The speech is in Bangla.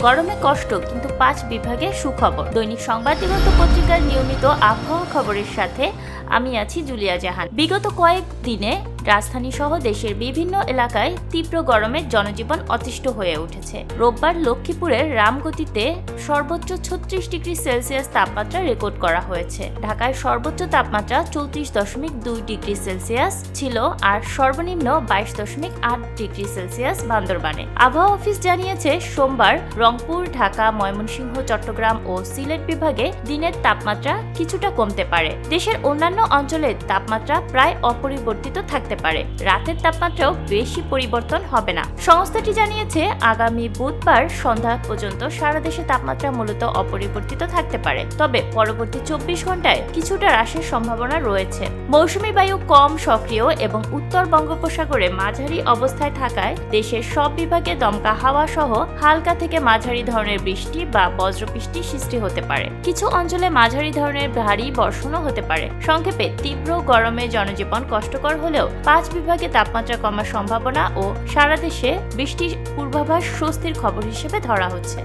গরমে কষ্ট কিন্তু 5 বিভাগে সুখবর। দৈনিক সংবাদ দিগন্ত পত্রিকার নিয়মিত আবহাওয়া খবরের সাথে আমি আছি জুলিয়া জাহান। বিগত কয়েক দিনে রাজধানী সহ দেশের বিভিন্ন এলাকায় তীব্র গরমে জনজীবন অতিষ্ঠ হয়ে উঠেছে। রোববার লক্ষ্মীপুরের রামগতিতে সর্বোচ্চ 36 ডিগ্রি সেলসিয়াস তাপমাত্রা রেকর্ড করা হয়েছে। ঢাকায় সর্বোচ্চ তাপমাত্রা 34.2 ডিগ্রি সেলসিয়াস ছিল আর সর্বনিম্ন 22.8 ডিগ্রি সেলসিয়াস বান্দরবানে। আবহাওয়া অফিস জানিয়েছে সোমবার রংপুর, ঢাকা, ময়মনসিংহ, চট্টগ্রাম ও সিলেট বিভাগে দিনের তাপমাত্রা কিছুটা কমতে পারে। দেশের অন্যান্য অঞ্চলে তাপমাত্রা প্রায় অপরিবর্তিত থাকতে পারে। রাতের তাপমাত্রাও বেশি পরিবর্তন হবে না। সংস্থাটি জানিয়েছে আগামী বুধবার সন্ধ্যা পর্যন্ত সারা দেশে তাপমাত্রা মূলত অপরিবর্তিত থাকতে পারে, তবে পরবর্তী 24 ঘন্টায় কিছুটা হ্রাসের সম্ভাবনা রয়েছে। মৌসুমী বায়ু কম সক্রিয় এবং উত্তর বঙ্গোপসাগরে মাঝারি অবস্থায় থাকায় দেশের সব বিভাগে দমকা হাওয়া সহ হালকা থেকে মাঝারি ধরনের বৃষ্টি বা বজ্রবৃষ্টি সৃষ্টি হতে পারে। কিছু অঞ্চলে মাঝারি ধরনের ভারী বর্ষণও হতে পারে। সংক্ষেপে তীব্র গরমে জনজীবন কষ্টকর হলেও 5 বিভাগে তাপমাত্রা কমার সম্ভাবনা ও সারা দেশে বৃষ্টির পূর্বাভাস স্বস্তির খবর হিসেবে ধরা হচ্ছে।